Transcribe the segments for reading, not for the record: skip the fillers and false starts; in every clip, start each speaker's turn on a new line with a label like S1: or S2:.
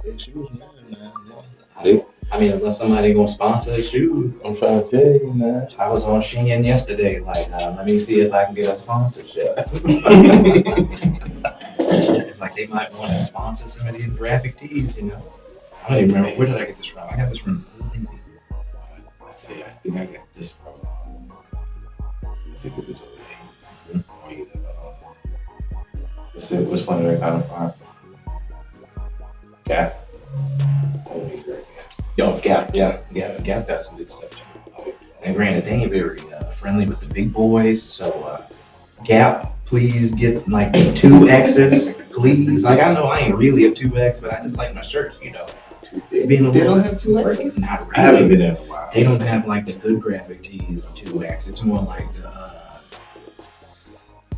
S1: big shoes, man.
S2: I mean, unless somebody gonna sponsor a shoe.
S1: I'm trying to tell you, man.
S2: I was on Shein yesterday. Like, let me see if I can get a sponsorship. It's like they might want to sponsor some of these graphic tees, you know. I don't even remember where did I get this from. I got this from.
S1: Let's see. I think I got this from. I think it was or either. What's one of their kind of farm? Gap. That would be great.
S2: Yo, Gap, yeah, Gap got some good stuff. And granted, they ain't very friendly with the big boys, so Gap, please get like 2X's, please. Like I know I ain't really a 2X, but I just like my shirts, you know.
S1: They don't have 2X's?
S2: Not really.
S1: I haven't been there in a while.
S2: They don't have like the good graphic tees 2X. It's more like the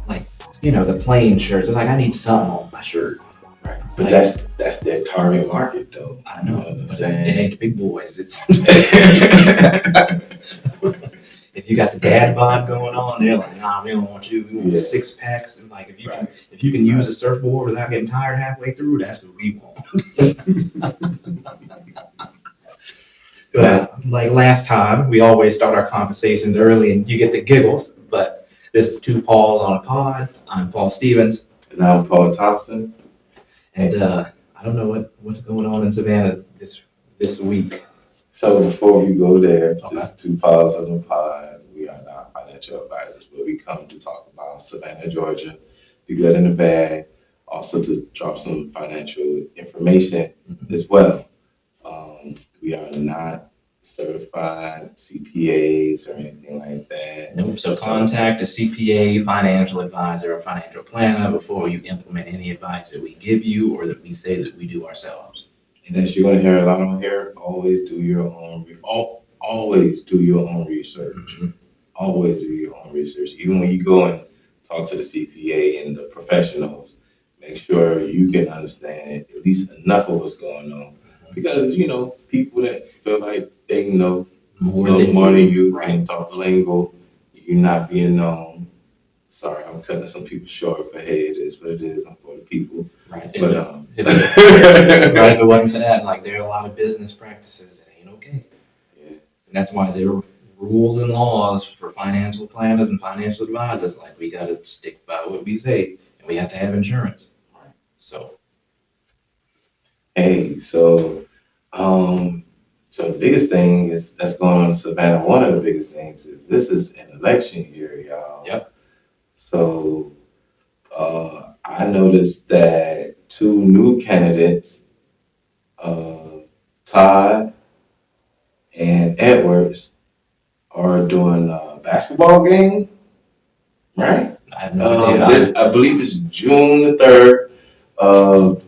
S2: like you know the plain shirts. It's like I need something on my shirt.
S1: Right. But like, that's their target market, though.
S2: I know,
S1: what I'm
S2: but
S1: saying?
S2: it ain't the big boys. It's if you got the dad bod going on, they're like, nah, we don't want you. We want 6-packs. And like if you can use a surfboard without getting tired halfway through, that's what we want. But like last time, we always start our conversations early, and you get the giggles. But this is 2Pauls on a pod. I'm Paul Stevens,
S1: and I'm Paul Thompson.
S2: And I don't know what's going on in Savannah this week.
S1: So before we go there, just 2Pauls on the pod. We are not financial advisors, but we come to talk about Savannah, Georgia, the good and the bad, also to drop some financial information as well. We are not certified CPAs or anything like that.
S2: Nope. So contact a CPA, financial advisor, or financial planner before you implement any advice that we give you or that we say that we do ourselves.
S1: And as you're going to hear a lot on here, always do your own research. Mm-hmm. Always do your own research. Even when you go and talk to the CPA and the professionals, make sure you can understand at least enough of what's going on. Because, you know, people that feel like they know more than you can talk lingo, you're not being known. Sorry, I'm cutting some people short, but hey, it is what it is. I'm for the people.
S2: Right.
S1: But
S2: if it wasn't for that, like there are a lot of business practices that ain't okay. Yeah. And that's why there are rules and laws for financial planners and financial advisors. Like we gotta stick by what we say, and we have to have insurance. Right. So.
S1: Hey, so the biggest thing that's going on in Savannah. One of the biggest things is this is an election year, y'all.
S2: Yep.
S1: So I noticed that 2 new candidates, Todd and Edwards, are doing a basketball game, right?
S2: I have no idea.
S1: I believe it's June the 3rd.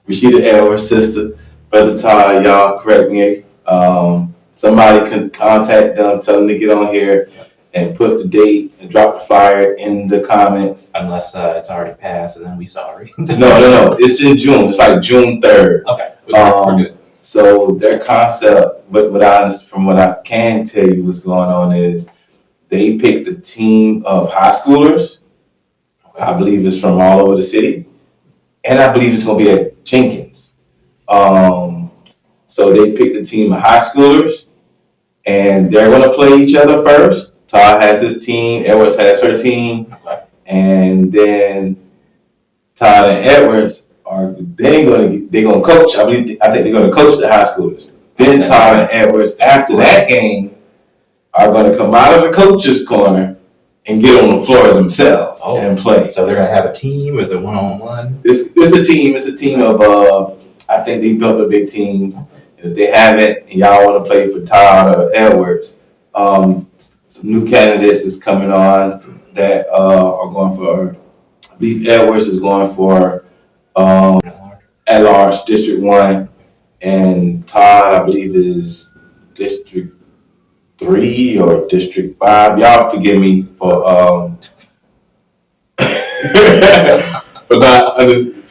S1: Rashida Edwards' sister, Brother Todd, y'all correct me. Somebody can contact them, tell them to get on here and put the date and drop the flyer in the comments.
S2: Unless it's already passed and then we sorry.
S1: No. It's in June. It's like June 3rd.
S2: Okay. We're good.
S1: So their concept, from what I can tell you what's going on is they picked a team of high schoolers. I believe it's from all over the city. And I believe it's going to be at Jenkins. So they picked a team of high schoolers, and they're going to play each other first. Todd has his team, Edwards has her team, and then Todd and Edwards they're going to coach. I think they're going to coach the high schoolers. Then Todd and Edwards, after that game, are going to come out of the coach's corner and get on the floor themselves and play.
S2: So they're going to have a team with a one-on-one?
S1: It's a team. It's a team of, I think they built a big teams. And if they haven't, and y'all want to play for Todd or Edwards, some new candidates is coming on that are going for, I believe Edwards is going for at large, District 1. And Todd, I believe, is District 3 or District 5. Y'all forgive me for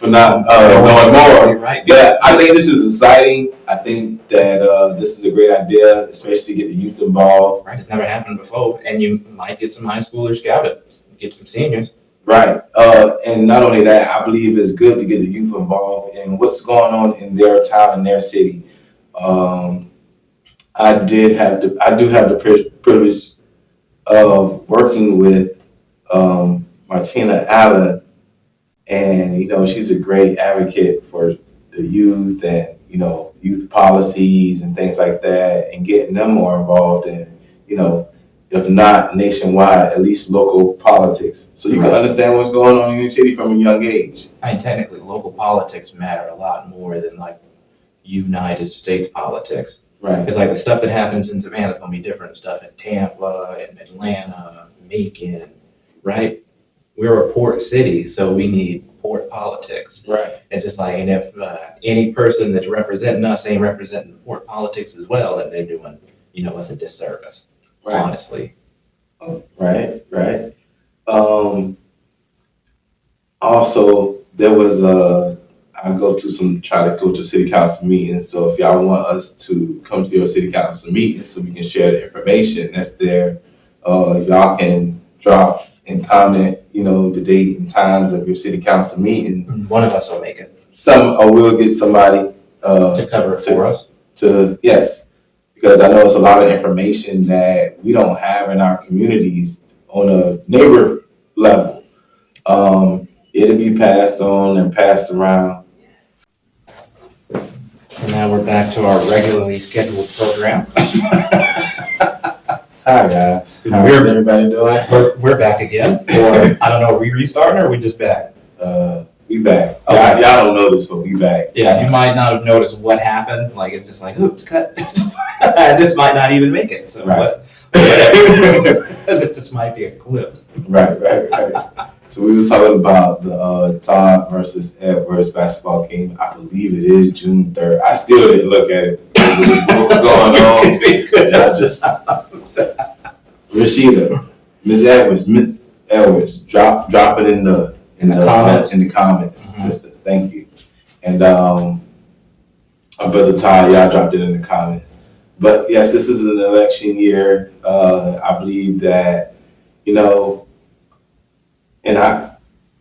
S1: not knowing more.
S2: Right.
S1: Yeah, I think this is exciting. I think that this is a great idea, especially to get the youth involved.
S2: Right, it's never happened before, and you might get some high schoolers scouted, get some seniors.
S1: Right. And not only that, I believe it's good to get the youth involved in what's going on in their town, in their city. Um, I do have the privilege of working with Martina Allen, and she's a great advocate for the youth and youth policies and things like that, and getting them more involved in if not nationwide, at least local politics, so you can understand what's going on in your city from a young age.
S2: I mean, technically, local politics matter a lot more than like United States politics.
S1: Right.
S2: Because like the stuff that happens in Savannah is gonna be different stuff in Tampa and Atlanta, Macon, right? We're a port city, so we need port politics.
S1: Right.
S2: It's just like, and if any person that's representing us ain't representing port politics as well, then they're doing, us a disservice, honestly.
S1: Right. Also, there was I try to go to city council meetings. So if y'all want us to come to your city council meeting so we can share the information that's there, y'all can drop and comment, the date and times of your city council meetings.
S2: One of us will make it.
S1: We'll get somebody
S2: to cover it for us.
S1: Yes, because I know it's a lot of information that we don't have in our communities on a neighbor level. It'll be passed on and passed around.
S2: And now we're back to our regularly scheduled program.
S1: Hi guys, how's everybody doing?
S2: We're back again, or I don't know, are we restarting or are we just back?
S1: We back. Y'all don't know this, but we back.
S2: Yeah, you might not have noticed what happened. Like it's just like, oops, cut. This might not even make it. So
S1: right.
S2: This just might be a clip.
S1: Right. So we was talking about the Todd versus Edwards basketball game. I believe it is June 3rd. I still didn't look at it. What's going on? That's just Rashida, Miss Edwards, drop it in the comments.
S2: Mm-hmm.
S1: Sister, thank you. And our brother Ty, y'all dropped it in the comments. But yes, this is an election year. I believe that, and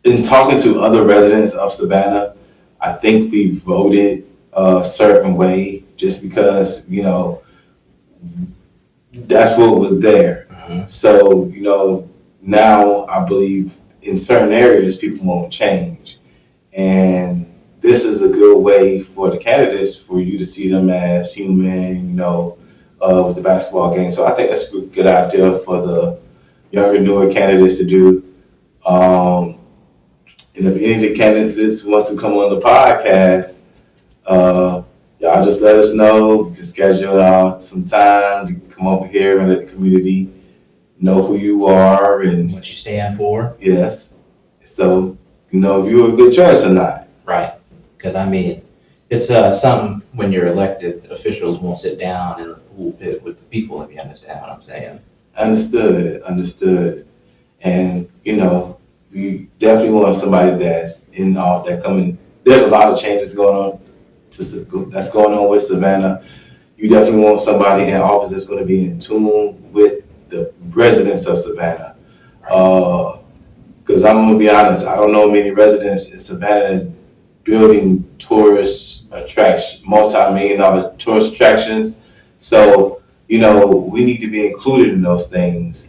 S1: in talking to other residents of Savannah, I think we voted a certain way just because, that's what was there.
S2: Mm-hmm.
S1: So, now I believe in certain areas people won't change. And this is a good way for the candidates for you to see them as human, with the basketball game. So I think that's a good idea for the younger, newer candidates to do. And if any of the candidates want to come on the podcast, y'all just let us know. Just schedule out some time to come over here and let the community know who you are and
S2: what you stand for.
S1: Yes. So, if you're a good choice or not.
S2: Right. Because, it's something when you're elected, officials won't sit down in the pulpit with the people, if you understand what I'm saying.
S1: Understood. And, we definitely want somebody that's coming. There's a lot of changes that's going on with Savannah. You definitely want somebody in office that's going to be in tune with the residents of Savannah. Because I'm going to be honest, I don't know many residents in Savannah that's building tourist attractions, multi-million-dollar tourist attractions. So, we need to be included in those things,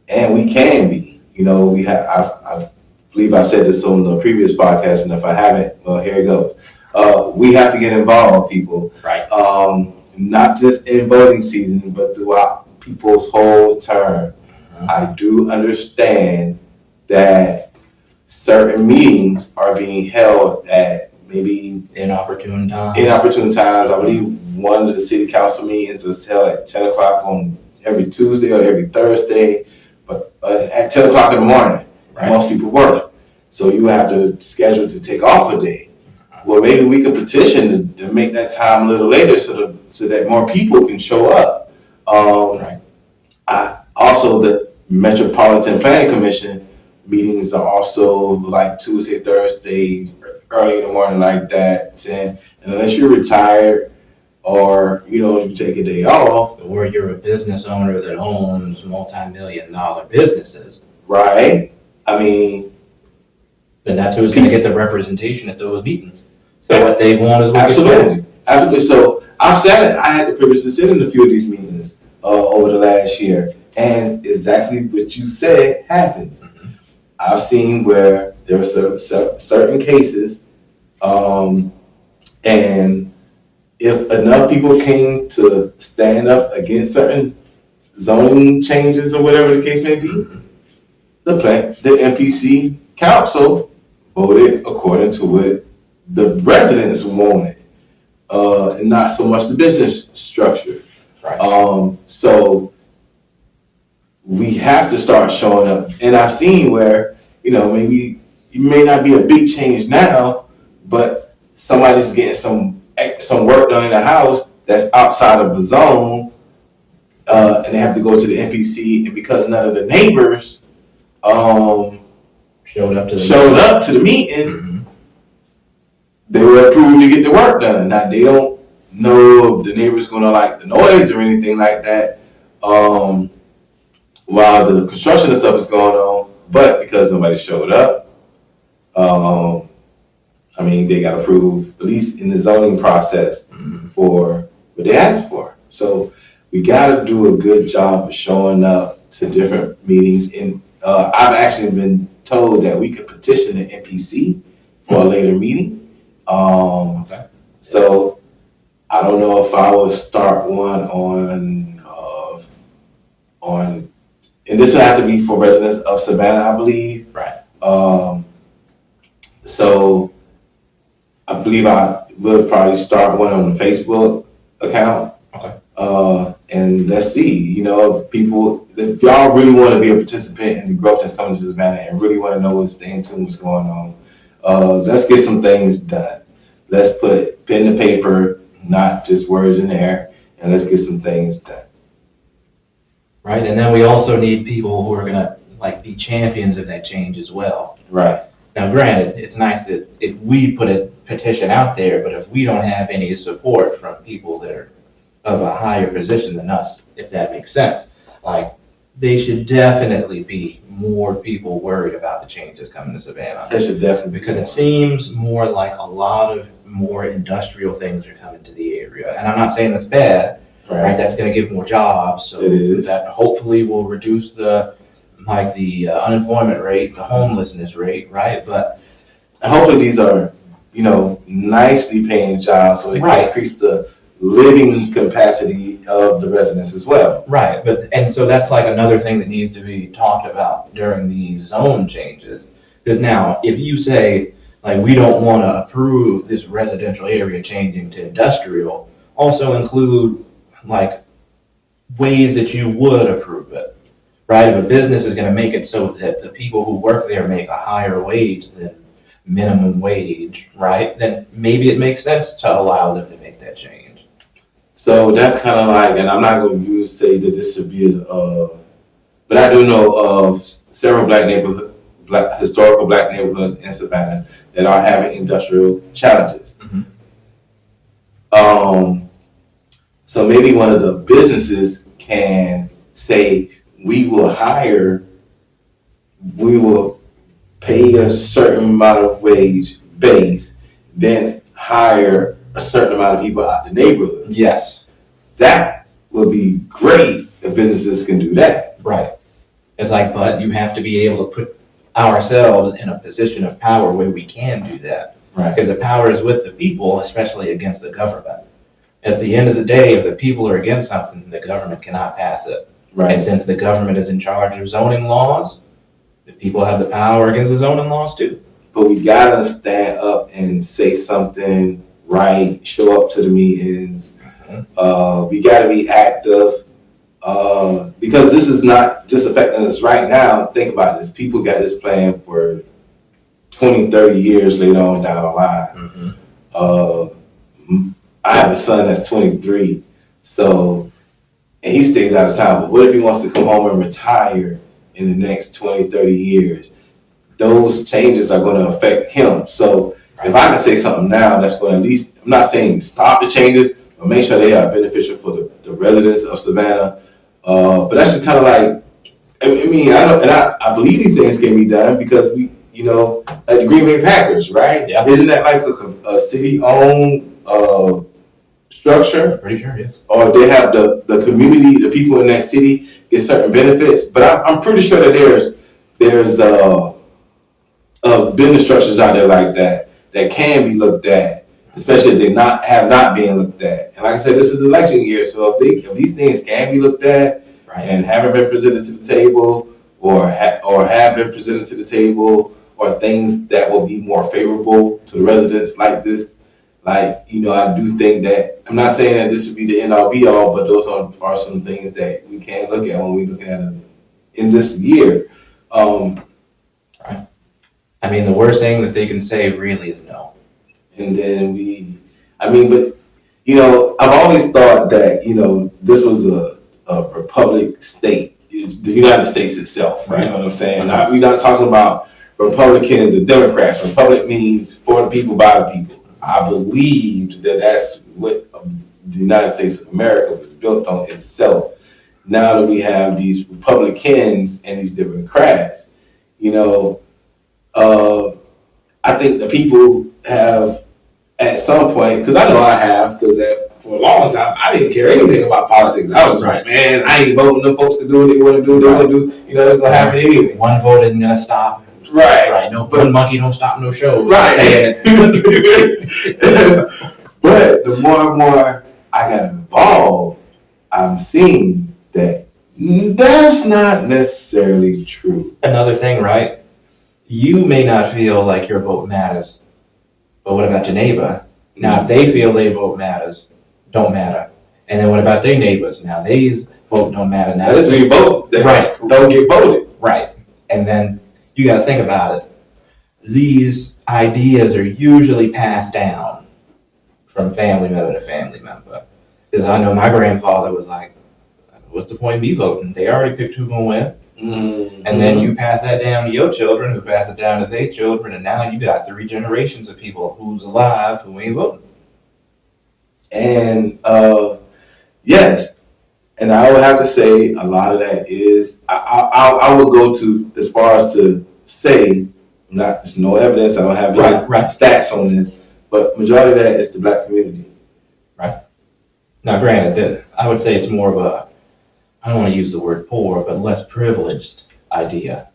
S1: and we can be. I believe I said this on the previous podcast, and if I haven't, well, here it goes. We have to get involved, people.
S2: Right.
S1: Not just in voting season, but throughout people's whole term. Mm-hmm. I do understand that certain meetings are being held at maybe
S2: inopportune times.
S1: I believe one of the city council meetings is held at 10 o'clock on every Tuesday or every Thursday, but at 10 o'clock in the morning. Right. Most people work. So you have to schedule to take off a day. Well, maybe we could petition to make that time a little later so that more people can show up.
S2: Right.
S1: Also, the Metropolitan Planning Commission meetings are also like Tuesday, Thursday, early in the morning like that. And unless you're retired or, you take a day off.
S2: Or you're a business owner that owns multi-million-dollar businesses.
S1: Right.
S2: then that's who's going to get the representation at those meetings. So what they want is what gets
S1: Absolutely,
S2: passed.
S1: absolutely. So I had the privilege to sit in a few of these meetings over the last year, and exactly what you said happens.
S2: Mhm.
S1: I've seen where there are certain cases, and if enough people came to stand up against certain zoning changes or whatever the case may be, the MPC council voted according to what the residents wanted, and not so much the business structure.
S2: Right.
S1: So we have to start showing up. And I've seen where, maybe it may not be a big change now, but somebody's getting some work done in the house that's outside of the zone, and they have to go to the NPC, and because none of the neighbors
S2: Showed up to
S1: the meeting,
S2: Mhm.
S1: they were approved to get the work done. Now they don't know if the neighbor's gonna like the noise or anything like that, while the construction and stuff is going on, but because nobody showed up, they got approved, at least in the zoning process, for what they asked for. So we gotta do a good job of showing up to different meetings. And I've actually been told that we could petition the NPC for a later meeting.
S2: Okay.
S1: So I don't know if I would start one and this will have to be for residents of Savannah, I believe.
S2: Right.
S1: So I believe I would probably start one on the Facebook account.
S2: Okay.
S1: And let's see, if y'all really want to be a participant in the growth that's coming to Savannah and really want to know stay in tune what's going on, let's get some things done. Let's put pen to paper, not just words in the air, and let's get some things done.
S2: Right, and then we also need people who are gonna be champions of that change as well.
S1: Right.
S2: Now, granted, it's nice that if we put a petition out there, but if we don't have any support from people that are of a higher position than us, if that makes sense, they should definitely be more people worried about the changes coming to Savannah.
S1: That should definitely
S2: Because it seems more like a lot of more industrial things are coming to the area, and I'm not saying that's bad. Right, that's going to give more jobs, so
S1: it is.
S2: That hopefully will reduce the unemployment rate, the homelessness rate, right? But
S1: hopefully these are, nicely paying jobs, so it can increase the living capacity of the residents as well.
S2: Right, and so that's another thing that needs to be talked about during these zone changes. Because now, if you say we don't want to approve this residential area changing to industrial, also include ways that you would approve it, right? If a business is going to make it so that the people who work there make a higher wage than minimum wage, right? Then maybe it makes sense to allow them to make that change.
S1: So that's kind of and I'm not going to say that this should be but I do know of several historical black neighborhoods in Savannah that are having industrial challenges.
S2: Mm-hmm.
S1: So maybe one of the businesses can say, we will pay a certain amount of wage base, then hire a certain amount of people out the neighborhood.
S2: Yes.
S1: That would be great if businesses can do that.
S2: Right. It's but you have to be able to put ourselves in a position of power where we can do that.
S1: Right.
S2: Because the power is with the people, especially against the government. At the end of the day, if the people are against something, the government cannot pass it.
S1: Right.
S2: And since the government is in charge of zoning laws, the people have the power against the zoning laws too.
S1: But we gotta stand up and say something right, show up to the meetings. Mm-hmm. We gotta be active, because this is not just affecting us right now. Think about this. People got this plan for 20, 30 years later on down the line. Mm-hmm. I have a son that's 23, and he stays out of town. But what if he wants to come home and retire in the next 20, 30 years? Those changes are going to affect him. So if I can say something now, that's going to at least, I'm not saying stop the changes, but make sure they are beneficial for the residents of Savannah. But that's just kind of I believe these things can be done because we like the Green Bay Packers, right?
S2: Yeah.
S1: Isn't that like a city-owned structure?
S2: Pretty sure, yes.
S1: Or they have the community, the people in that city get certain benefits. But I'm pretty sure that there's business structures out there like that can be looked at, especially if they have not been looked at. And like I said, this is the election year, so if these things can be looked at and haven't been presented to the table, or have been presented to the table, or things that will be more favorable to the residents like this, I do think that, I'm not saying that this would be the end all be all, but those are some things that we can look at when we're looking at it in this year.
S2: Right. I mean, the worst thing that they can say really is no.
S1: And then I've always thought that, this was a republic state, the United States itself, right? You know what I'm saying? We're not talking about Republicans and Democrats. Republic means for the people, by the people. I believed that that's what the United States of America was built on itself. Now that we have these Republicans and these Democrats, I think the people have, at some point, because I know I have, because for a long time, I didn't care anything about politics. I was just like, man, I ain't voting. Them folks can do what they want to do. They want to do, it's going to happen anyway.
S2: One vote isn't going to stop.
S1: Right.
S2: No, one monkey don't stop no show.
S1: Right. But the more and more I got involved, I'm seeing that that's not necessarily true.
S2: Another thing, right? You may not feel like your vote matters, but what about your neighbor? Now, if they feel their vote matters, don't matter. And then what about their neighbors? Now, these vote don't matter. Now,
S1: this is both. Right. Don't get voted.
S2: Right. And then you got to think about it. These ideas are usually passed down from family member to family member. Because I know my grandfather was like, what's the point of me voting? They already picked who's going to win. Mm-hmm. And then you pass that down to your children, who pass it down to their children, and now you got 3 generations of people who's alive who ain't voting.
S1: And yes, and I would have to say a lot of that is I would go to as far as to say, there's no evidence, I don't have stats on this, but majority of that is the Black community.
S2: Right. Now, granted, I would say it's more of a, I don't want to use the word poor, but less privileged idea.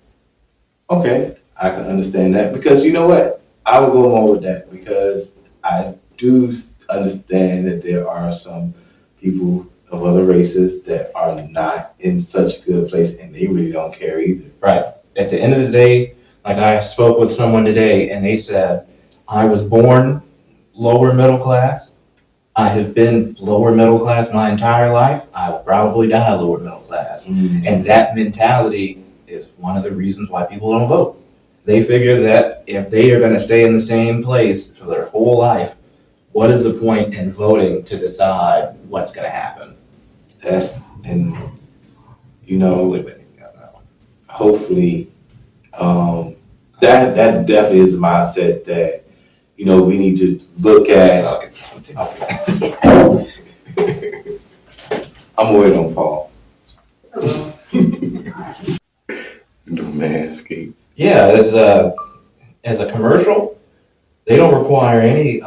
S1: Okay, I can understand that, because you know what? I would go more with that, because I do understand that there are some people of other races that are not in such a good place, and they really don't care either.
S2: Right. At the end of the day, like I spoke with someone today, and they said, I was born lower middle class. I have been lower middle class my entire life. I will probably die lower middle class. Mm-hmm. And that mentality is one of the reasons why people don't vote. They figure that if they are going to stay in the same place for their whole life, what is the point in voting to decide what's going to happen?
S1: Hopefully, that definitely is a mindset that, we need to look at. I'm waiting on Paul. No manscape.
S2: Yeah, as a commercial, they don't require any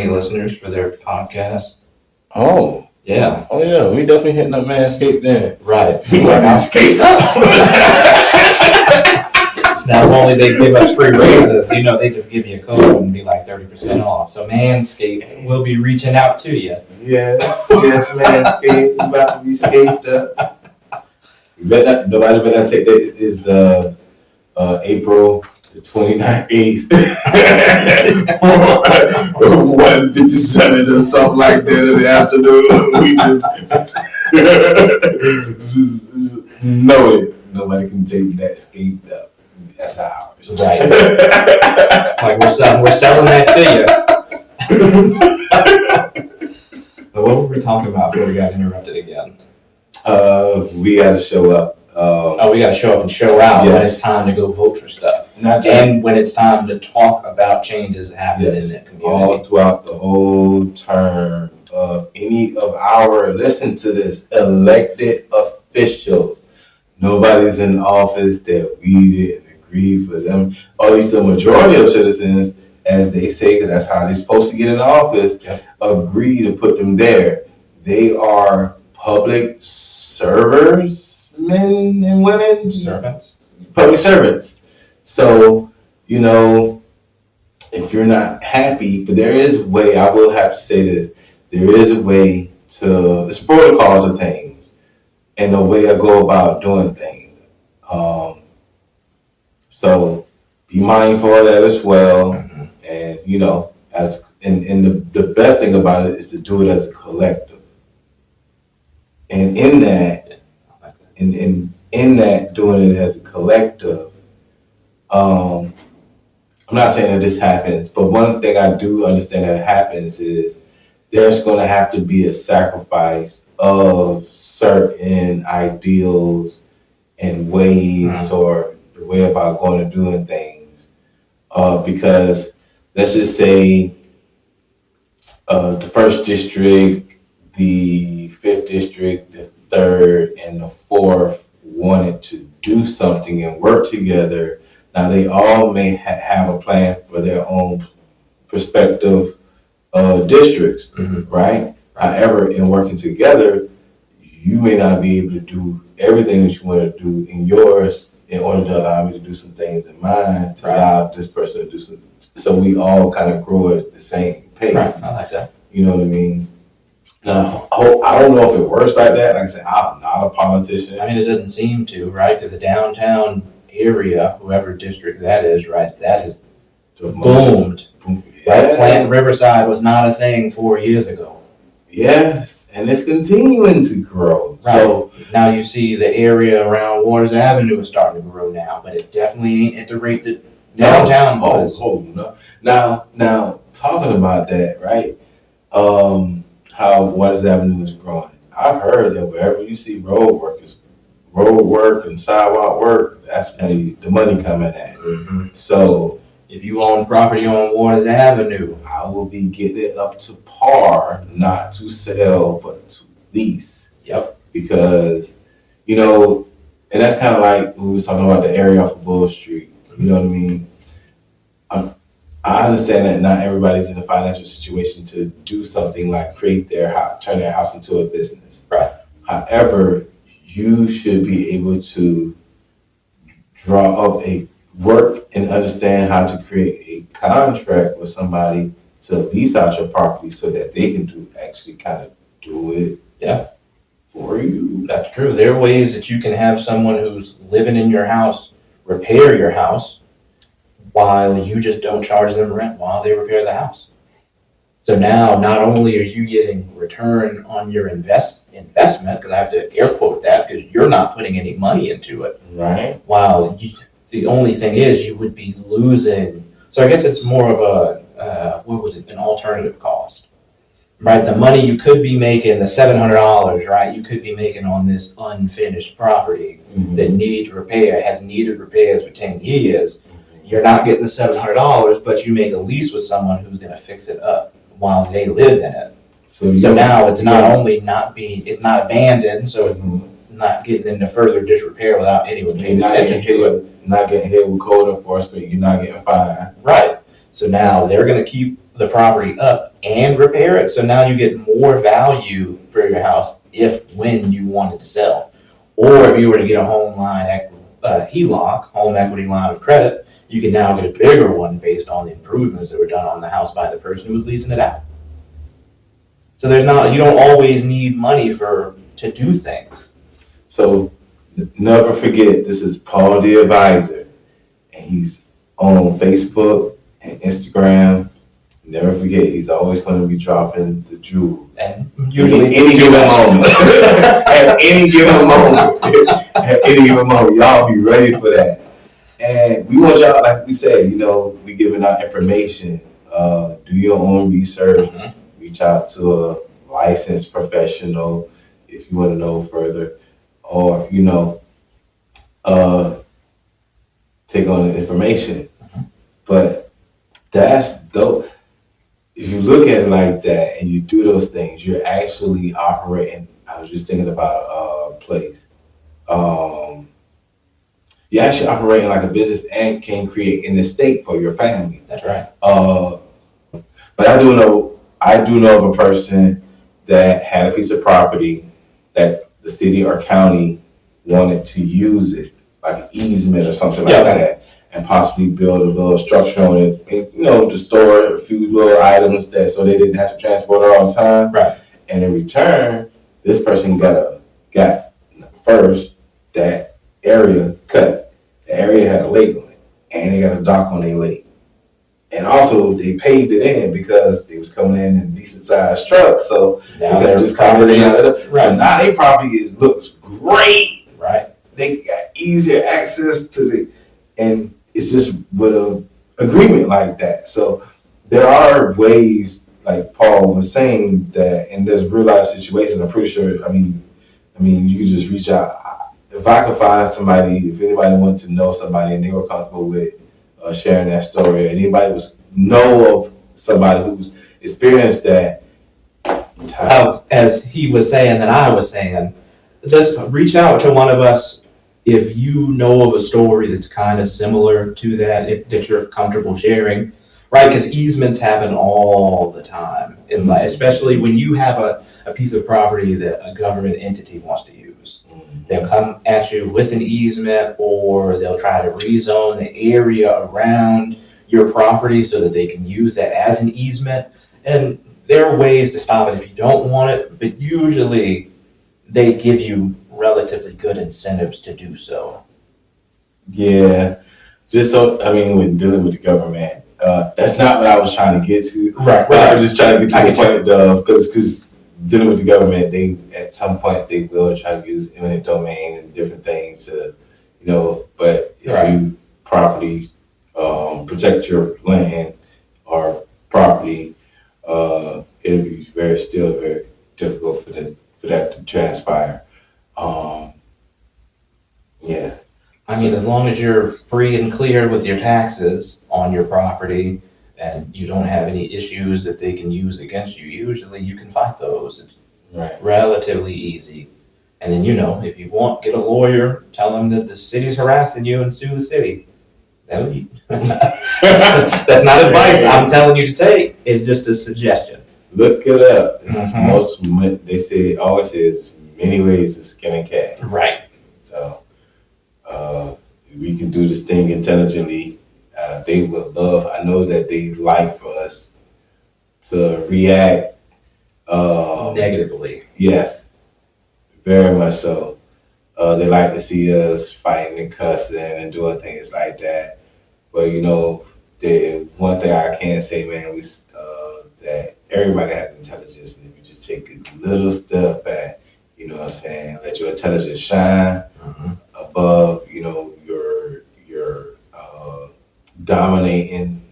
S2: listeners for their podcast.
S1: Oh.
S2: Yeah.
S1: Oh yeah, we definitely hitting up manscape then.
S2: Right.
S1: Manscape up.
S2: Not only they give us free raises, they just give you a code and be like 30% off. So Manscaped will be reaching out to you.
S1: Yes, Manscaped. We about to be scaped up. Nobody better take that. Is April the 29th, 1:57 or something like that in the afternoon. We just know it. Nobody can take that scaped up. That's ours.
S2: Right. Like we're selling that to you. But what were we talking about before we got interrupted again?
S1: We got to show up.
S2: We got to show up and show out when it's time to go vote for stuff. And when it's time to talk about changes happening in that community.
S1: All throughout the whole term of any of our, listen to this, elected officials. Nobody's in office that we didn't agree for them, or at least the majority of citizens, as they say, because that's how they're supposed to get in office, agree to put them there. They are public servers, men and women,
S2: Servants.
S1: public servants. So, if you're not happy, but there is a way, I will have to say this, there is a way to, it's protocols of things and a way I go about doing things. So be mindful of that as well.
S2: Mm-hmm.
S1: And the best thing about it is to do it as a collective. And in that, in that doing it as a collective, I'm not saying that this happens, but one thing I do understand that happens is there's going to have to be a sacrifice of certain ideals and ways or the way about going and doing things. Because let's just say the first district, the fifth district, the third, and the fourth wanted to do something and work together. Now they all may have a plan for their own prospective districts, right? However, in working together, you may not be able to do everything that you want to do in yours in order to allow me to do some things in mine to allow this person to do some. So we all kind of grow at the same pace.
S2: Right. I like that.
S1: You know what I mean? Now, I don't know if it works like that. Like I said, I'm not a politician.
S2: I mean, it doesn't seem to, right? Because the downtown area, whoever district that is, right, that has boomed. Right? Plant Riverside was not a thing 4 years ago.
S1: Yes, and it's continuing to grow.
S2: Right. So now you see the area around Waters Avenue is starting to grow now, but it definitely ain't at the rate that downtown was.
S1: No. Now talking about that, right? How Waters Avenue is growing. I've heard that wherever you see road work and sidewalk work, that's when the money coming at.
S2: Mm-hmm.
S1: So
S2: if you own property on Waters Avenue,
S1: I will be getting it up to par, not to sell, but to lease.
S2: Yep.
S1: Because, and that's kind of like when we was talking about the area off of Bull Street. You know what I mean? I understand that not everybody's in a financial situation to do something like create their house, turn their house into a business.
S2: Right.
S1: However, you should be able to draw up a work and understand how to create a contract with somebody to lease out your property so that they can actually kind of do it for you.
S2: That's true. There are ways that you can have someone who's living in your house repair your house while you just don't charge them rent while they repair the house. So now not only are you getting return on your investment, because I have to air quote that because you're not putting any money into it.
S1: Right.
S2: While the only thing is you would be losing. So I guess it's more of an alternative cost, right? The money you could be making, the $700, right? You could be making on this unfinished property that needs repair, has needed repairs for 10 years. You're not getting the $700, but you make a lease with someone who's going to fix it up while they live in it. So now it's not only it's not abandoned, so it's not getting into further disrepair without anyone paying attention to it.
S1: Not getting hit with code enforcement, you're not getting fined.
S2: Right. So now they're going to keep the property up and repair it. So now you get more value for your house when you wanted to sell. Or if you were to get a HELOC, home equity line of credit, you can now get a bigger one based on the improvements that were done on the house by the person who was leasing it out. So you don't always need money to do things.
S1: So never forget, this is Paul the Advisor, and he's on Facebook and Instagram. Never forget, he's always going to be dropping the jewels.
S2: And usually
S1: any given moment. At any given moment. At any given moment. Y'all be ready for that. And we want y'all, like we said, we giving out information. Do your own research. Reach out to a licensed professional if you want to know further. Or, take on the information. But that's dope. If you look at it like that and you do those things, you're actually operating. I was just thinking about a place. you're actually operating like a business and can create an estate for your family.
S2: That's right.
S1: But I do know of a person that had a piece of property that the city or county wanted to use it, like an easement or something like that, and possibly build a little structure on it, and, to store a few little items that so they didn't have to transport it all the time.
S2: Right.
S1: And in return, this person got first that area cut. The area had a lake on it, and they got a dock on their lake. And also, they paved it in because they was coming in decent sized trucks, so
S2: Now
S1: they just coming in and out of it.
S2: Right.
S1: So now their property looks great.
S2: Right.
S1: They got easier access to and it's just with a agreement like that. So there are ways, like Paul was saying, that in this real life situation, I'm pretty sure. I mean, you just reach out. If I could find somebody, if anybody wanted to know somebody and they were comfortable with sharing that story, and anybody know of somebody who's experienced that.
S2: As he was saying, that I was saying, just reach out to one of us if you know of a story that's kind of similar to that, that you're comfortable sharing, right? Because easements happen all the time in life, especially when you have a piece of property that a government entity wants to use. They'll come at you with an easement, or they'll try to rezone the area around your property so that they can use that as an easement. And there are ways to stop it if you don't want it, but usually they give you relatively good incentives to do so.
S1: Yeah, just so, when dealing with the government, that's not what I was trying to get to.
S2: Right.
S1: I was just trying to get to the point of, because dealing with the government, they at some points they will try to use eminent domain and different things to, but if you properly protect your land or property, it'll be still very difficult for that to transpire. Yeah.
S2: As long as you're free and clear with your taxes on your property and you don't have any issues that they can use against you, usually you can fight those. It's relatively easy. And then, if you want, get a lawyer, tell them that the city's harassing you and sue the city. That's not advice I'm telling you to take. It's just a suggestion.
S1: Look it up. They say, always says many ways to skin a cat.
S2: Right.
S1: So we can do this thing intelligently. They would love, I know that they like for us to react
S2: negatively.
S1: Yes, very much so. They like to see us fighting and cussing and doing things like that. But the one thing I can say, man, that everybody has intelligence, and if you just take a little step back, let your intelligence shine above, your dominating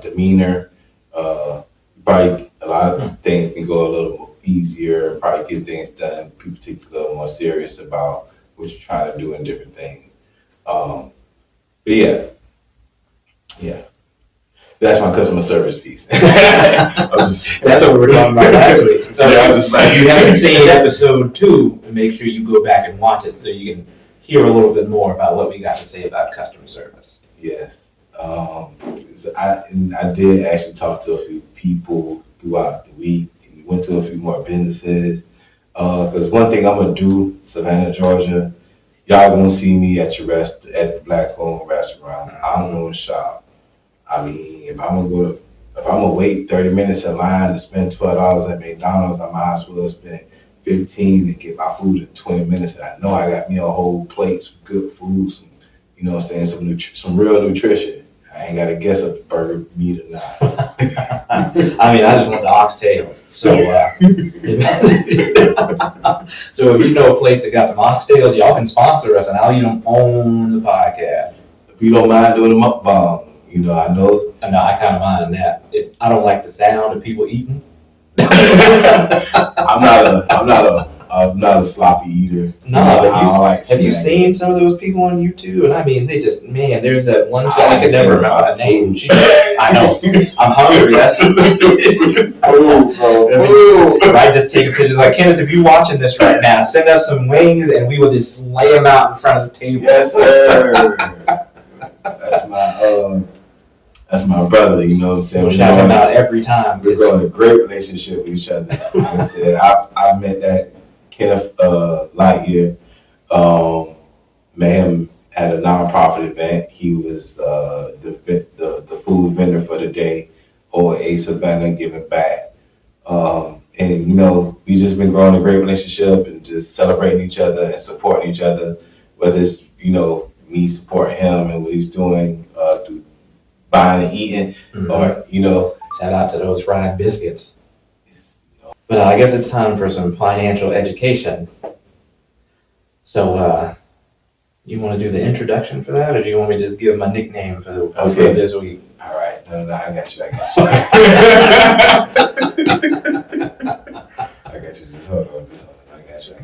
S1: demeanor. Probably a lot of things can go a little easier. Probably get things done. People take a little more serious about what you're trying to do in different things. But yeah. That's my customer service piece. That's
S2: what we were talking about last week. So if you haven't seen episode 2, make sure you go back and watch it so you can hear a little bit more about what we got to say about customer service.
S1: Yes. I did actually talk to a few people throughout the week. Went to a few more businesses. Because one thing I'm going to do, Savannah, Georgia, y'all going to see me at the Black Home Restaurant. I'm going to shop. If I'm gonna wait 30 minutes in line to spend $12 at McDonald's, I might as well spend 15 to get my food in 20 minutes. And I know I got me a whole plate, some good food, some real nutrition. I ain't gotta guess if the burger meat or not.
S2: I just want the oxtails. So, so if you know a place that got some oxtails, y'all can sponsor us, and I'll eat them on the podcast.
S1: If you don't mind doing a mukbang. I know.
S2: No, I kind of mind that. I don't like the sound of people eating.
S1: I'm not a I'm not a sloppy eater.
S2: No,
S1: I
S2: but
S1: don't like
S2: have you
S1: snacking.
S2: seen some of those people on YouTube? And I mean, they just, man, there's that one chick,
S1: I
S2: I
S1: was
S2: could never
S1: thinking
S2: remember her
S1: about
S2: name.
S1: food.
S2: I know, I'm hungry, that's
S1: Food, bro. Food.
S2: Right, just take a picture. Like, Kenneth, if you're watching this right now, send us some wings and we will just lay them out in front of the table.
S1: Yes, sir. That's my brother, you know what I'm saying?
S2: We'll shout him out every time.
S1: We're growing a great relationship with each other. Like I said, I met that Kenneth Lightyear, met him at a nonprofit event. He was the food vendor for the day, or a Savannah giving back. And you know, we just been growing a great relationship and just celebrating each other and supporting each other, whether it's, you know, me supporting him and what he's doing through buying and eating, or, you know.
S2: Shout out to those fried biscuits. But I guess it's time for some financial education. So, you want to do the introduction for that, or do you want me to just give my nickname for this week?
S1: All right, no, I got you. I got you. Just hold on. I got you.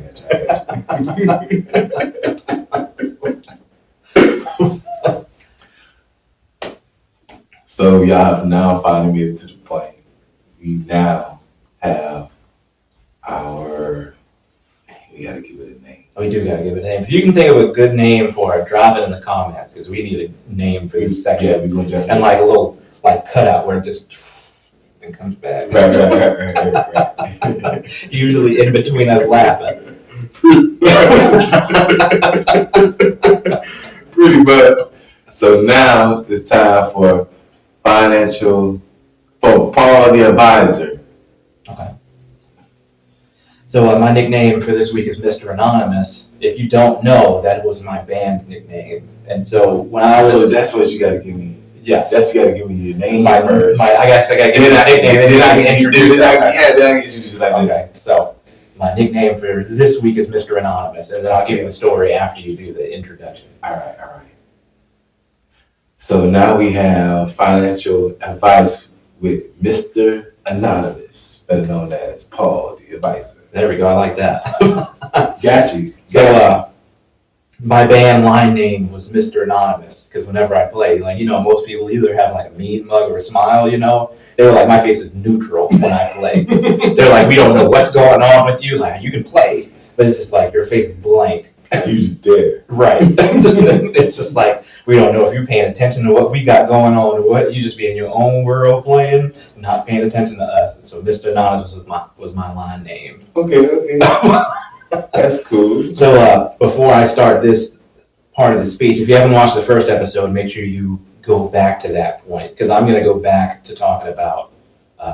S1: So y'all have now finally made it to the point. We now have we gotta give it a name.
S2: We do gotta give it a name. If you can think of a good name for it, drop it in the comments, because we need a name for this section.
S1: Yeah, we're gonna jump.
S2: And like a little cutout where it just and comes back.
S1: Right.
S2: Usually in between us laughing.
S1: Pretty much. So now it's time for Paul the Advisor.
S2: Okay. So my nickname for this week is Mr. Anonymous. If you don't know, that was my band nickname. And so when I was...
S1: So that's what you gotta give me.
S2: Yes.
S1: You gotta give me your name first.
S2: I guess I gotta give you a nickname. Then I can introduce
S1: you like this.
S2: Okay, so my nickname for this week is Mr. Anonymous, and then I'll give you the story after you do the introduction.
S1: All right. So now we have financial advice with Mr. Anonymous, better known as Paul the Advisor.
S2: There we go, I like that.
S1: Got you.
S2: So my band line name was Mr. Anonymous, because whenever I play, like, you know, most people either have like a mean mug or a smile, you know. They were like, my face is neutral when I play. They're like, we don't know what's going on with you. Like, you can play, but it's just like your face is blank.
S1: You just there.
S2: Right. It's just like, we don't know if you're paying attention to what we got going on or what. You just be in your own world playing, not paying attention to us. So Mr. Anonymous was my line name.
S1: Okay. That's cool.
S2: So before I start this part of the speech, if you haven't watched the first episode, make sure you go back to that point, because I'm going to go back to talking about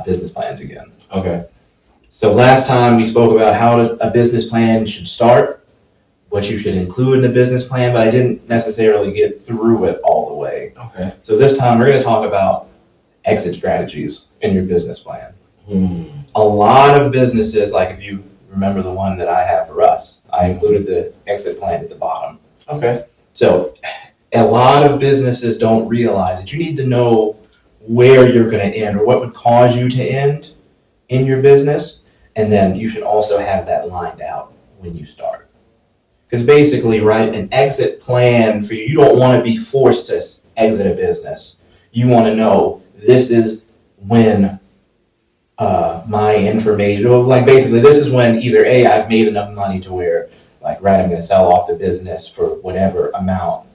S2: business plans again.
S1: Okay.
S2: So last time we spoke about how a business plan should start, what you should include in the business plan, but I didn't necessarily get through it all the way.
S1: Okay.
S2: So this time we're going to talk about exit strategies in your business plan. A lot of businesses, like if you remember the one that I have for us, I included the exit plan at the bottom.
S1: Okay.
S2: So a lot of businesses don't realize that you need to know where you're going to end or what would cause you to end in your business. And then you should also have that lined out when you start. Because basically, right, an exit plan for you don't want to be forced to exit a business. You want to know, this is when my information, like basically this is when either A, I've made enough money to where, like, right, I'm going to sell off the business for whatever amount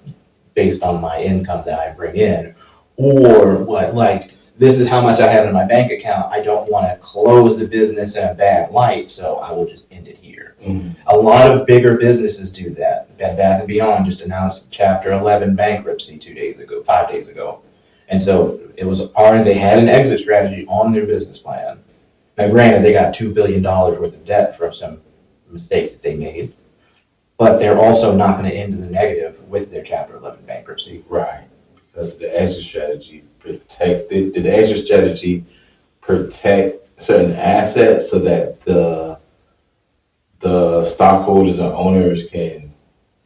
S2: based on my income that I bring in, or what, like, this is how much I have in my bank account. I don't want to close the business in a bad light, so I will just end it here.
S1: Mm-hmm.
S2: A lot of bigger businesses do that. Bed Bath & Beyond just announced Chapter 11 bankruptcy 5 days ago. And so it was a part of, they had an exit strategy on their business plan. Now granted, they got $2 billion worth of debt from some mistakes that they made, but they're also not going to end in the negative with their Chapter 11 bankruptcy.
S1: Right. Because the exit strategy did the exit strategy protect certain assets so that the stockholders and owners can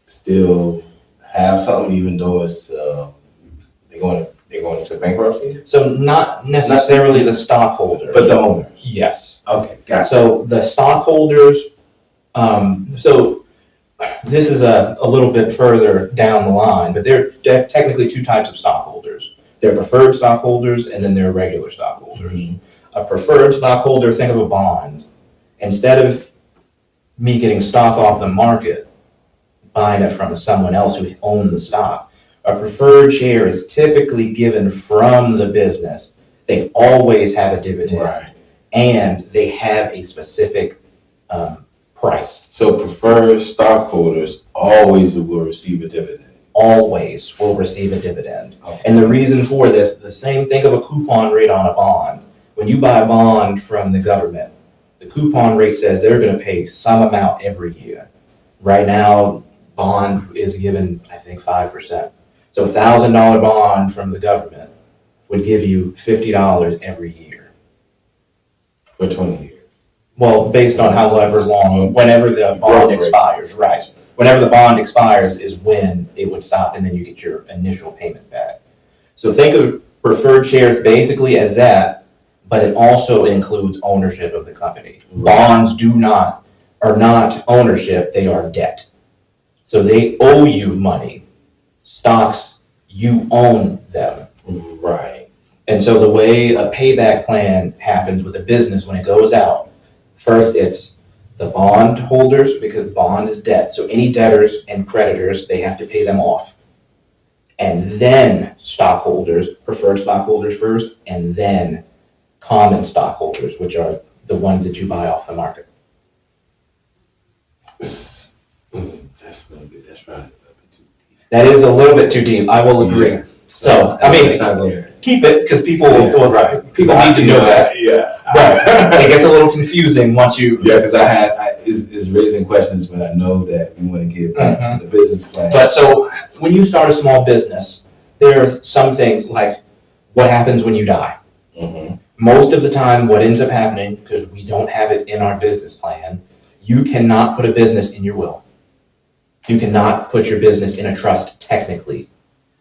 S1: still have something, even though it's they're going into bankruptcy?
S2: So not necessarily the stockholders,
S1: But the owners.
S2: yes.
S1: Okay, gotcha.
S2: So the stockholders So this is a little bit further down the line, but there are technically two types of stockholders. There are preferred stockholders and then there are regular stockholders.
S1: Mhm.
S2: A preferred stockholder, think of a bond. Instead of me getting stock off the market, buying it from someone else who owned the stock, a preferred share is typically given from the business. They always have a dividend.
S1: Right.
S2: And they have a specific price.
S1: So preferred stockholders always will receive a dividend.
S2: Always will receive a dividend.
S1: Okay.
S2: And the reason for this, the same, think of a coupon rate on a bond. When you buy a bond from the government, the coupon rate says they're going to pay some amount every year. Right now, bond is given, I think, 5%. So $1,000 bond from the government would give you $50 every year.
S1: For 20 years.
S2: Well, based on however long, whenever the bond expires, right. Whenever the bond expires is when it would stop, and then you get your initial payment back. So think of preferred shares basically as that, but it also includes ownership of the company. Bonds are not ownership, they are debt. So they owe you money. Stocks, you own them.
S1: Right.
S2: And so the way a payback plan happens with a business when it goes out, first it's the bond holders, because bond is debt. So any debtors and creditors, they have to pay them off. And then stockholders, preferred stockholders first, and then common stockholders, which are the ones that you buy off the market.
S1: That's probably a little bit too deep.
S2: That is a little bit too deep, I will agree.
S1: Yeah.
S2: So, I mean,
S1: Let's not go there.
S2: keep it, because people
S1: Right.
S2: people need to know that.
S1: Yeah.
S2: But it gets a little confusing once you.
S1: Yeah, because it's raising questions, but I know that we want to get back to the business plan.
S2: But so when you start a small business, there are some things like what happens when you die.
S1: Mm-hmm.
S2: Most of the time, what ends up happening, because we don't have it in our business plan, you cannot put a business in your will. You cannot put your business in a trust technically.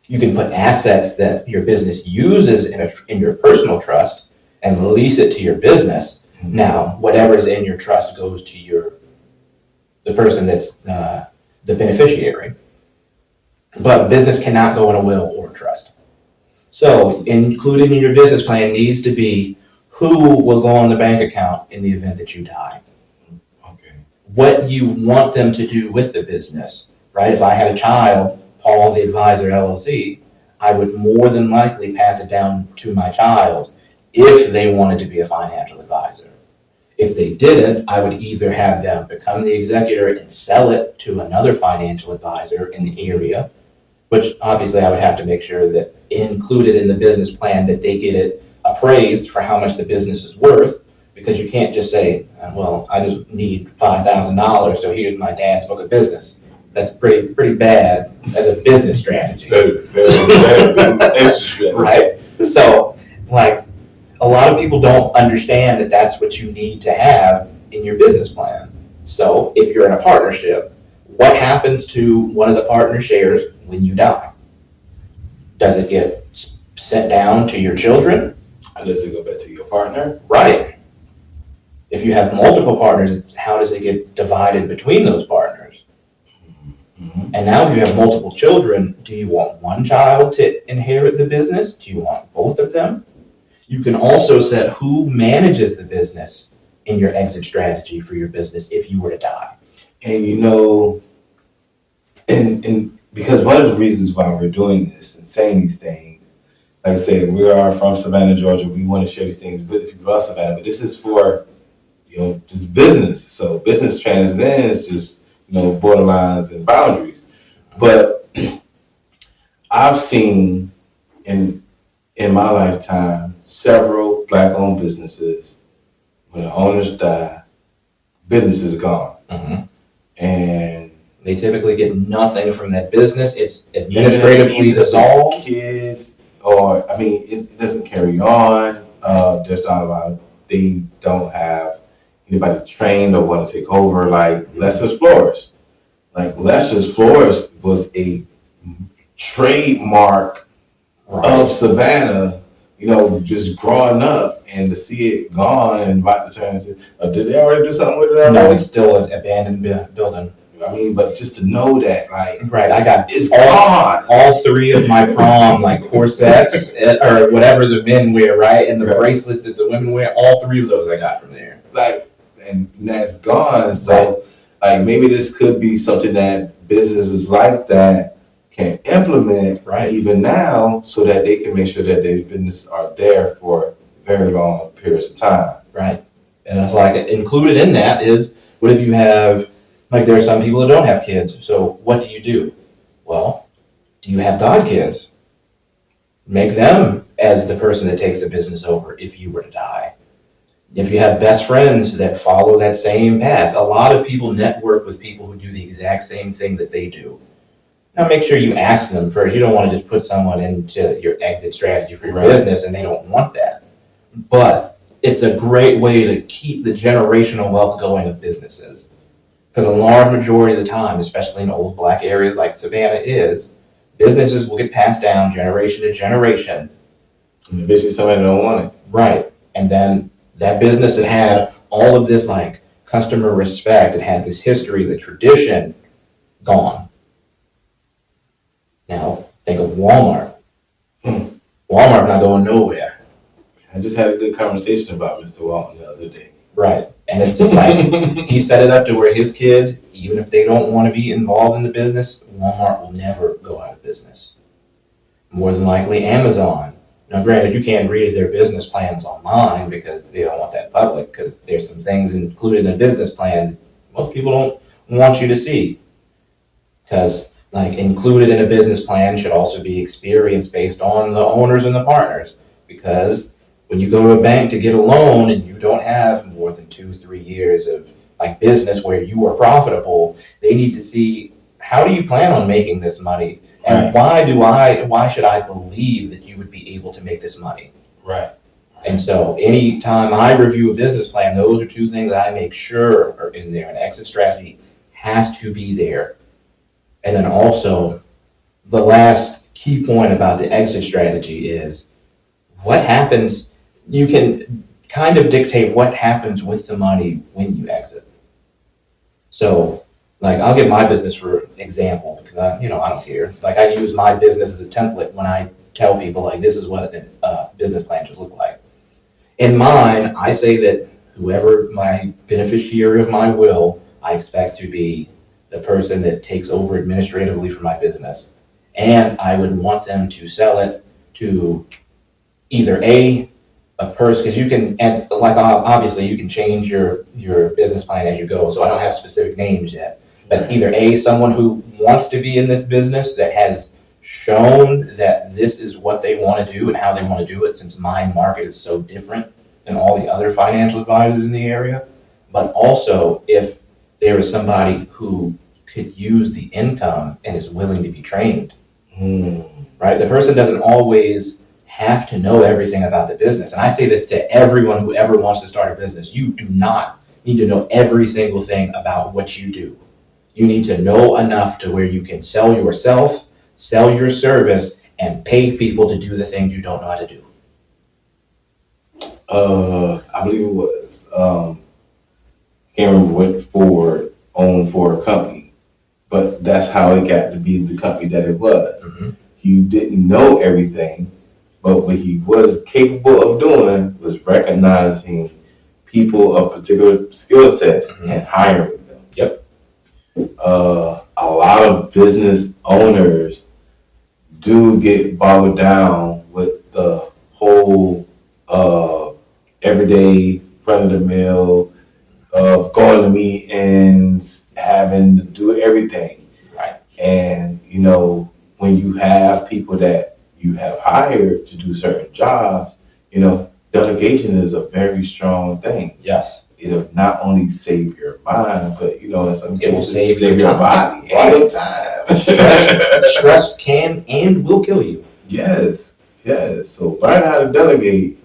S2: You can put assets that your business uses in your personal trust and lease it to your business.
S1: Mm-hmm.
S2: Now, whatever is in your trust goes to the person that's the beneficiary. But a business cannot go in a will or a trust. So included in your business plan needs to be who will go on the bank account in the event that you die.
S1: Okay.
S2: What you want them to do with the business, right? If I had a child, Paul the Advisor LLC, I would more than likely pass it down to my child if they wanted to be a financial advisor. If they didn't, I would either have them become the executor and sell it to another financial advisor in the area, which obviously I would have to make sure that included in the business plan that they get it appraised for how much the business is worth, because you can't just say, well, I just need $5,000, so here's my dad's book of business. That's pretty bad as a business strategy. Right? So, like, a lot of people don't understand that that's what you need to have in your business plan. So, if you're in a partnership, what happens to one of the partner shares when you die? Does it get sent down to your children?
S1: Or does it go back to your partner?
S2: Right. If you have multiple partners, how does it get divided between those partners?
S1: Mm-hmm.
S2: And now if you have multiple children, do you want one child to inherit the business? Do you want both of them? You can also set who manages the business in your exit strategy for your business if you were to die.
S1: And and because one of the reasons why we're doing this and saying these things, like I said, we are from Savannah, Georgia. We want to share these things with the people of Savannah, but this is for, just business. So business transcends just, borderlines and boundaries. But I've seen in my lifetime several Black-owned businesses, when the owners die, business is gone.
S2: Mm-hmm.
S1: And
S2: they typically get nothing from that business. It's administratively dissolved.
S1: Kids, it doesn't carry on. There's not a lot they don't have anybody trained or want to take over, like Lester's Florist. Like Lester's Florist was a trademark of Savannah just growing up and to see it gone and about to turn into, did they already do something with it?
S2: No, it's still an abandoned building.
S1: I mean, but just to know that, like,
S2: right, I got
S1: it's gone.
S2: All three of my prom, like corsets or whatever the men wear, right, and the bracelets that the women wear. All three of those I got from there.
S1: Like, and that's gone. So, like, maybe this could be something that businesses like that can implement even now, so that they can make sure that their business are there for very long periods of time.
S2: Right, and it's like included in that is, what if you have, like, there are some people that don't have kids. So what do? Well, do you have godkids? Make them as the person that takes the business over if you were to die. If you have best friends that follow that same path, a lot of people network with people who do the exact same thing that they do. Now make sure you ask them first. You don't want to just put someone into your exit strategy for your business and they don't want that. But it's a great way to keep the generational wealth going of businesses. Because a large majority of the time, especially in old black areas like Savannah businesses will get passed down generation to generation.
S1: And eventually somebody don't want it.
S2: Right. And then that business that had all of this like customer respect, it had this history, the tradition, gone. Now think of Walmart. Walmart not going nowhere.
S1: I just had a good conversation about Mr. Walton the other day.
S2: Right. And it's just like, he set it up to where his kids, even if they don't want to be involved in the business, Walmart will never go out of business. More than likely Amazon. Now granted, you can't read their business plans online because they don't want that public, because there's some things included in a business plan most people don't want you to see. Because like included in a business plan should also be experience based on the owners and the partners. Because when you go to a bank to get a loan and you don't have more than 2-3 years of like business where you are profitable, they need to see, how do you plan on making this money? And why should I believe that you would be able to make this money?
S1: Right.
S2: And so anytime I review a business plan, those are two things that I make sure are in there. An exit strategy has to be there. And then also the last key point about the exit strategy is what happens. You can kind of dictate what happens with the money when you exit. So, like, I'll give my business for example, because I don't care. Like, I use my business as a template when I tell people, like, this is what a business plan should look like. In mine, I say that whoever my beneficiary of my will, I expect to be the person that takes over administratively for my business. And I would want them to sell it to either a person, because you can, and like obviously you can change your business plan as you go, so I don't have specific names yet, but either someone who wants to be in this business that has shown that this is what they want to do and how they want to do it, since my market is so different than all the other financial advisors in the area, but also if there is somebody who could use the income and is willing to be trained. Right? The person doesn't always have to know everything about the business. And I say this to everyone who ever wants to start a business. You do not need to know every single thing about what you do. You need to know enough to where you can sell yourself, sell your service, and pay people to do the things you don't know how to do.
S1: I believe it was, can't remember what Ford owned for a company, but that's how it got to be the company that it was.
S2: Mm-hmm.
S1: He didn't know everything, but what he was capable of doing was recognizing people of particular skill sets and hiring them.
S2: Yep.
S1: A lot of business owners do get bogged down with the whole everyday run-of-the-mill, going to meetings, having to do everything.
S2: Right.
S1: And, when you have people that you have hired to do certain jobs, delegation is a very strong thing.
S2: Yes.
S1: It'll not only save your mind, but, in some
S2: It will
S1: cases,
S2: save
S1: your body and your time.
S2: Stress can and will kill you.
S1: Yes. So learn how to delegate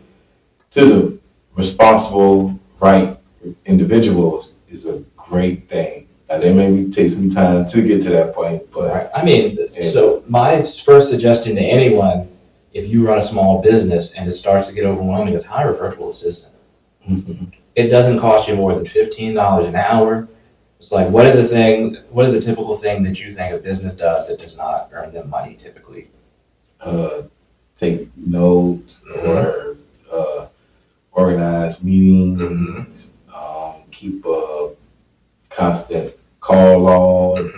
S1: to the responsible, right individuals is a great thing. Now, they may take some time to get to that point, but
S2: right. I mean, so my first suggestion to anyone if you run a small business and it starts to get overwhelming, is hire a virtual assistant. It doesn't cost you more than $15 an hour. It's like, what is a typical thing that you think a business does that does not earn them money typically?
S1: Take notes or organize meetings, keep a constant call log,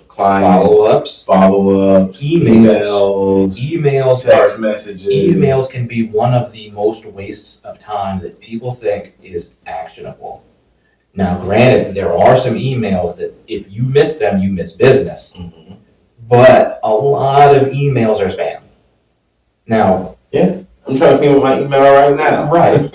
S1: clients, follow-ups, emails, text messages.
S2: Emails can be one of the most wastes of time that people think is actionable. Now, granted, there are some emails that if you miss them, you miss business. But a lot of emails are spam. Now,
S1: I'm trying to think of my email right now.
S2: Right.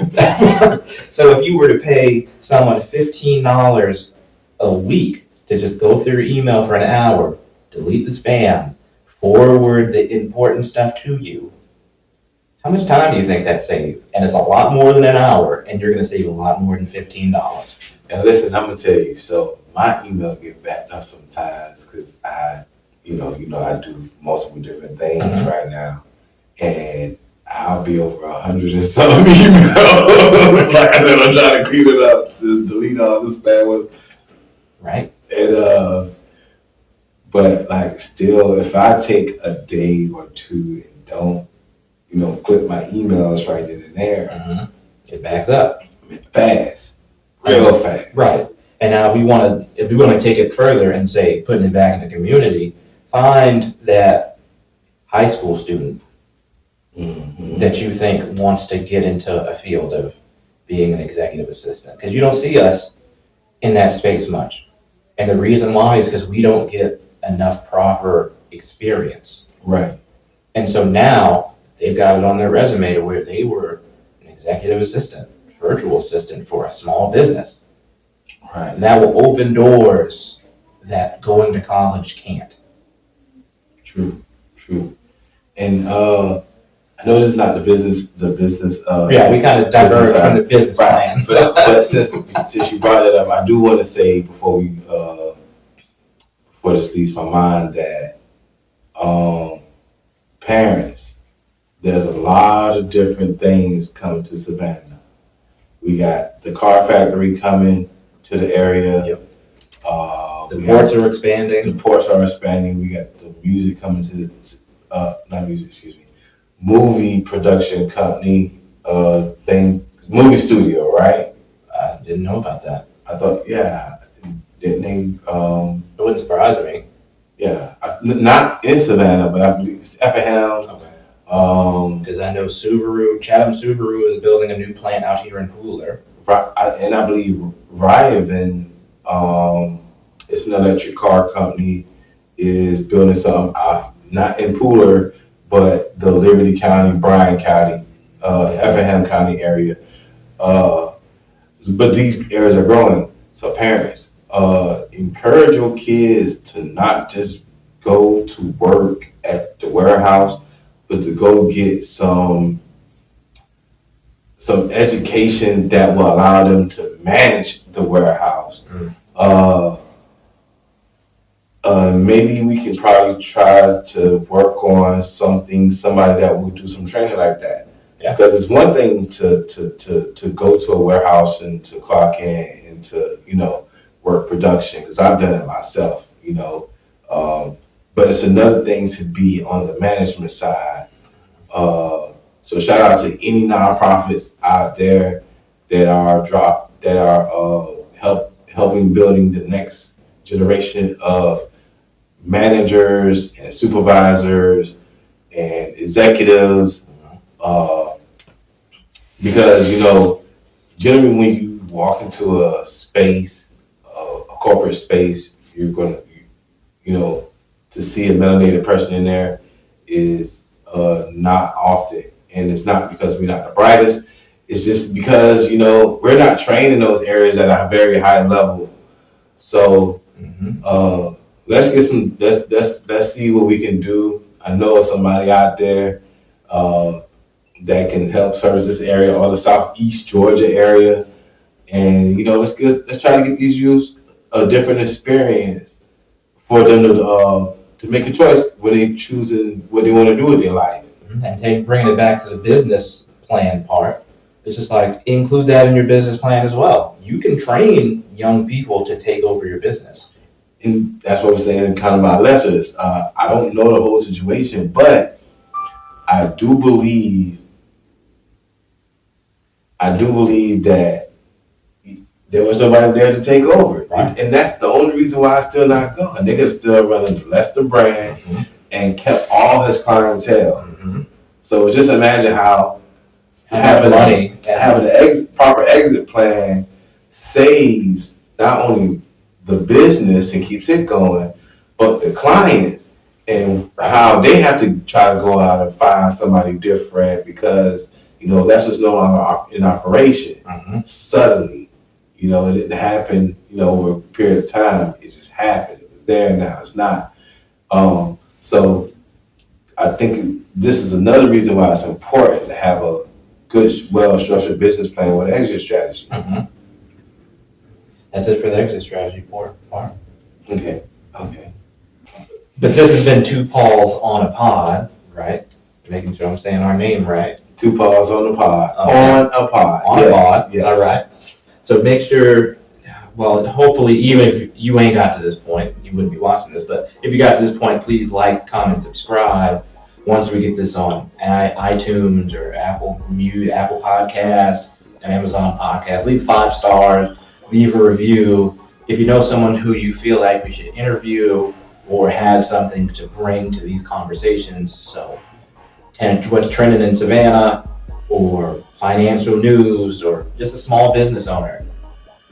S2: So if you were to pay someone $15 a week to just go through your email for an hour, delete the spam, forward the important stuff to you, how much time do you think that saves? And it's a lot more than an hour, and you're going to save a lot more than $15.
S1: And listen, I'm gonna tell you. So my email get backed up sometimes because I do multiple different things right now, and I'll be over 100 and some emails. Like I said, I'm trying to clean it up to delete all the spam ones.
S2: Right.
S1: And but like still, if I take a day or two and don't, click my emails right then and there,
S2: it backs up
S1: fast, real fast.
S2: Right. And now if we want to take it further and say putting it back in the community, find that high school student that you think wants to get into a field of being an executive assistant, because you don't see us in that space much. And the reason why is because we don't get enough proper experience.
S1: Right.
S2: And so now they've got it on their resume to where they were an executive assistant, virtual assistant for a small business.
S1: Right.
S2: And that will open doors that going to college can't.
S1: True. And I know this is not the business.
S2: We kind of diverged from the business plan.
S1: but since you brought it up, I do want to say before this leaves my mind that parents, there's a lot of different things coming to Savannah. We got the car factory coming to the area.
S2: Yep. The ports are expanding.
S1: The ports are expanding. We got the music coming to movie production company movie studio, right?
S2: I didn't know about that.
S1: I thought, didn't they?
S2: It wouldn't surprise me.
S1: Yeah, not in Savannah, but I believe it's Effingham.
S2: Okay. Because I know Chatham Subaru is building a new plant out here in Pooler.
S1: And I believe Ryven, it's an electric car company, is building something out, not in Pooler, but the Liberty County, Bryan County, Effingham County area. But these areas are growing. So parents, encourage your kids to not just go to work at the warehouse, but to go get some education that will allow them to manage the warehouse. Maybe we can probably try to work on somebody that will do some training like that.
S2: Yeah.
S1: Because it's one thing to go to a warehouse and to clock in and to, work production, because I've done it myself, but it's another thing to be on the management side. So shout out to any nonprofits out there that are helping building the next generation of managers and supervisors and executives, because generally when you walk into a space, a corporate space, you're going to, to see a melanated person in there is not often, and it's not because we're not the brightest. It's just because we're not trained in those areas at a very high level. So let's see what we can do. I know somebody out there that can help service this area or the Southeast Georgia area, and let's try to get these youths a different experience for them to make a choice when they choosing what they want to do with their life.
S2: And bringing it back to the business plan part, it's just like include that in your business plan as well. You can train young people to take over your business.
S1: And that's what I'm saying, kind of my lessons. I don't know the whole situation, but I do believe that there was nobody there to take over.
S2: Right.
S1: And that's the only reason why I still not going. Nigga's still running the Lester brand and kept all his clientele. So just imagine how having an proper exit plan saves not only the business and keeps it going, but the clients and how they have to try to go out and find somebody different because, that's what's no longer in operation. Suddenly, it didn't happen, over a period of time. It just happened. It was there, now it's not. So I think this is another reason why it's important to have a good, well-structured business plan with an exit strategy.
S2: That's it for the exit strategy part.
S1: Okay.
S2: But this has been 2Pauls on a pod, right? Making sure I'm saying our name right.
S1: 2Pauls on the pod.
S2: Okay.
S1: On a pod.
S2: On a pod.
S1: Yes.
S2: All right. So make sure, hopefully, even if you ain't got to this point, you wouldn't be watching this, but if you got to this point, please like, comment, subscribe. Once we get this on iTunes or Apple Podcasts, Amazon Podcasts, leave 5 stars, leave a review. If you know someone who you feel like we should interview or has something to bring to these conversations, so what's trending in Savannah or financial news or just a small business owner,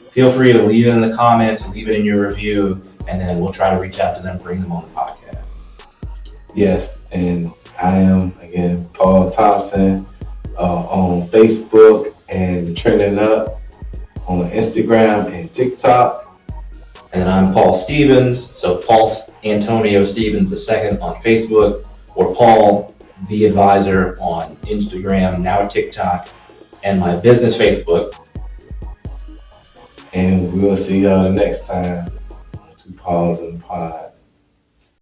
S2: feel free to leave it in the comments, leave it in your review, and then we'll try to reach out to them, bring them on the podcast.
S1: Yes, and I am, again, Paul Thompson on Facebook and Trending Up on Instagram and TikTok.
S2: And I'm Paul Stevens, so Paul Antonio Stevens II on Facebook, or Paul the Advisor on Instagram, now TikTok, and my business Facebook.
S1: And we'll see y'all the next time on 2Pauls in the Pod.